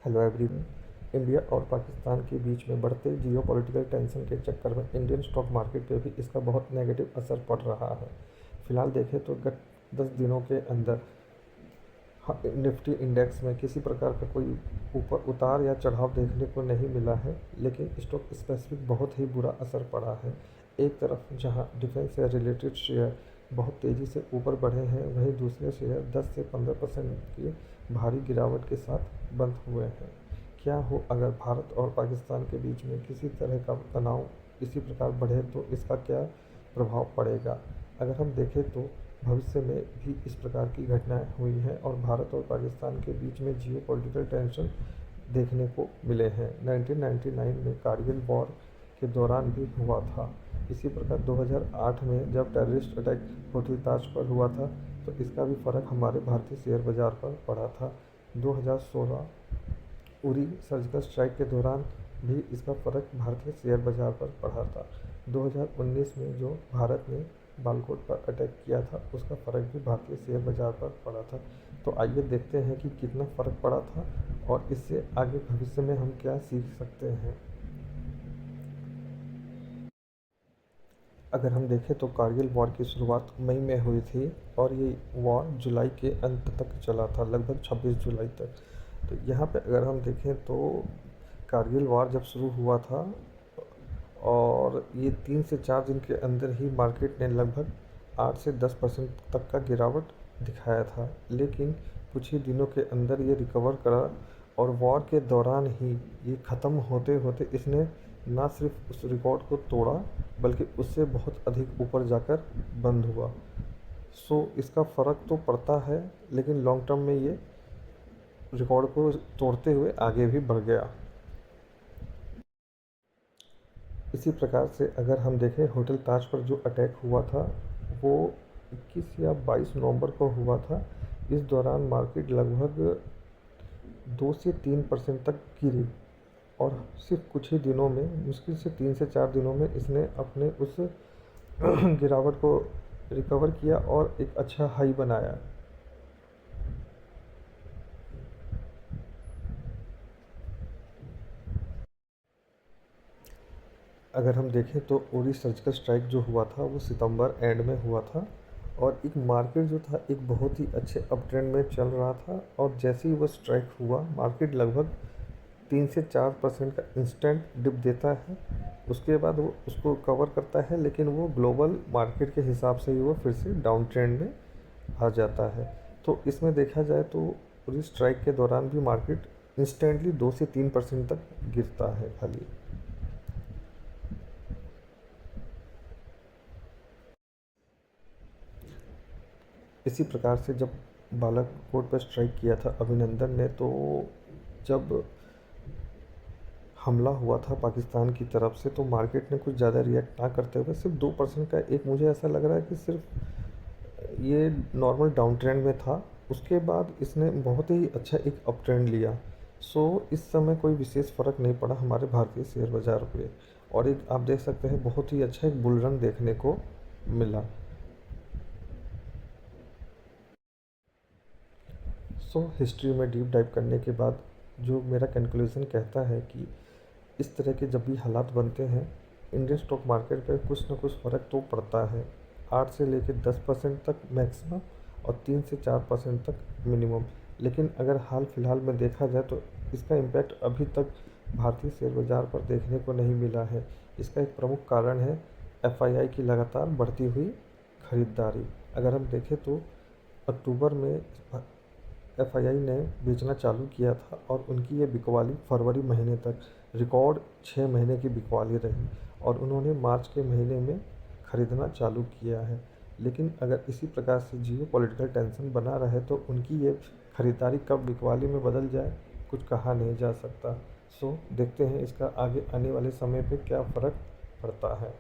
Hello everyone. India और पाकिस्तान के बीच में बढ़ते जियोपॉलिटिकल टेंशन के चक्कर में इंडियन स्टॉक मार्केट पे भी इसका बहुत नेगेटिव असर पड़ रहा है। फिलहाल देखें तो गत 10 दिनों के अंदर निफ्टी इंडेक्स में किसी प्रकार का कोई ऊपर उतार या चढ़ाव देखने को नहीं मिला है, लेकिन स्टॉक स्पेसिफिक बहुत ही बुरा असर पड़ा है। एक तरफ जहां डिफेंस से रिलेटेड शेयर बहुत तेज़ी से ऊपर बढ़े हैं, वहीं दूसरे शेयर 10 से 15% की भारी गिरावट के साथ बंद हुए हैं। क्या हो अगर भारत और पाकिस्तान के बीच में किसी तरह का तनाव इसी प्रकार बढ़े तो इसका क्या प्रभाव पड़ेगा? अगर हम देखें तो भविष्य में भी इस प्रकार की घटनाएं हुई हैं और भारत और पाकिस्तान के बीच में जियो पॉलिटिकल टेंशन देखने को मिले हैं। 1999 में कारगिल वॉर के दौरान भी हुआ था। इसी प्रकार 2008 में जब टेररिस्ट अटैक होटल ताज पर हुआ था, तो इसका भी फ़र्क हमारे भारतीय शेयर बाज़ार पर पड़ा था। 2016 उरी सर्जिकल स्ट्राइक के दौरान भी इसका फ़र्क भारतीय शेयर बाज़ार पर पड़ा था। 2019 में जो भारत ने बालाकोट पर अटैक किया था, उसका फ़र्क भी भारतीय शेयर बाज़ार पर पड़ा था। तो आइए देखते हैं कि कितना फ़र्क पड़ा था और इससे आगे भविष्य में हम क्या सीख सकते हैं। अगर हम देखें तो कारगिल वॉर की शुरुआत मई में हुई थी और ये वॉर जुलाई के अंत तक चला था, लगभग 26 जुलाई तक। तो यहाँ पे अगर हम देखें तो कारगिल वॉर जब शुरू हुआ था और ये 3 से 4 दिन के अंदर ही मार्केट ने लगभग 8 से 10% तक का गिरावट दिखाया था, लेकिन कुछ ही दिनों के अंदर ये रिकवर करा और वॉर के दौरान ही ये ख़त्म होते होते इसने ना सिर्फ उस रिकॉर्ड को तोड़ा, बल्कि उससे बहुत अधिक ऊपर जाकर बंद हुआ। सो इसका फ़र्क तो पड़ता है, लेकिन लॉन्ग टर्म में ये रिकॉर्ड को तोड़ते हुए आगे भी बढ़ गया। इसी प्रकार से अगर हम देखें होटल ताज पर जो अटैक हुआ था, वो 21 या 22 नवंबर को हुआ था। इस दौरान मार्केट लगभग 2 से 3% तक गिरी और सिर्फ कुछ ही दिनों में, मुश्किल से 3 से 4 दिनों में इसने अपने उस गिरावट को रिकवर किया और एक अच्छा हाई बनाया। अगर हम देखें तो उरी सर्जिकल स्ट्राइक जो हुआ था वो सितंबर एंड में हुआ था और एक मार्केट जो था एक बहुत ही अच्छे अप ट्रेंड में चल रहा था, और जैसे ही वो स्ट्राइक हुआ मार्केट लगभग 3 से 4% का इंस्टेंट डिप देता है। उसके बाद वो उसको कवर करता है, लेकिन वो ग्लोबल मार्केट के हिसाब से ही वो फिर से डाउन ट्रेंड में आ जाता है। तो इसमें देखा जाए तो पूरी स्ट्राइक के दौरान भी मार्केट इंस्टेंटली 2 से 3% तक गिरता है खाली। इसी प्रकार से जब बालाकोट पर स्ट्राइक किया था अभिनंदन ने, तो जब हमला हुआ था पाकिस्तान की तरफ से, तो मार्केट ने कुछ ज़्यादा रिएक्ट ना करते हुए सिर्फ 2% का, एक मुझे ऐसा लग रहा है कि सिर्फ ये नॉर्मल डाउन ट्रेंड में था। उसके बाद इसने बहुत ही अच्छा एक अप ट्रेंड लिया। सो इस समय कोई विशेष फ़र्क नहीं पड़ा हमारे भारतीय शेयर बाज़ार पे, और एक आप देख सकते हैं बहुत ही अच्छा एक बुल रन देखने को मिला। सो हिस्ट्री में डीप डाइव करने के बाद जो मेरा कंक्लूज़न कहता है कि इस तरह के जब भी हालात बनते हैं, इंडियन स्टॉक मार्केट पे कुछ ना कुछ फ़र्क तो पड़ता है। 8 से लेकर 10% तक मैक्सिमम और 3 से 4% तक मिनिमम। लेकिन अगर हाल फिलहाल में देखा जाए तो इसका इम्पैक्ट अभी तक भारतीय शेयर बाज़ार पर देखने को नहीं मिला है। इसका एक प्रमुख कारण है एफआईआई की लगातार बढ़ती हुई खरीदारी। अगर हम देखें तो अक्टूबर में एफआईआई ने बेचना चालू किया था और उनकी ये बिकवाली फरवरी महीने तक रिकॉर्ड 6 महीने की बिकवाली रही, और उन्होंने मार्च के महीने में ख़रीदना चालू किया है। लेकिन अगर इसी प्रकार से जियो पॉलिटिकल टेंशन बना रहे तो उनकी ये ख़रीदारी कब बिकवाली में बदल जाए, कुछ कहा नहीं जा सकता। सो देखते हैं इसका आगे आने वाले समय पे क्या फ़र्क पड़ता है।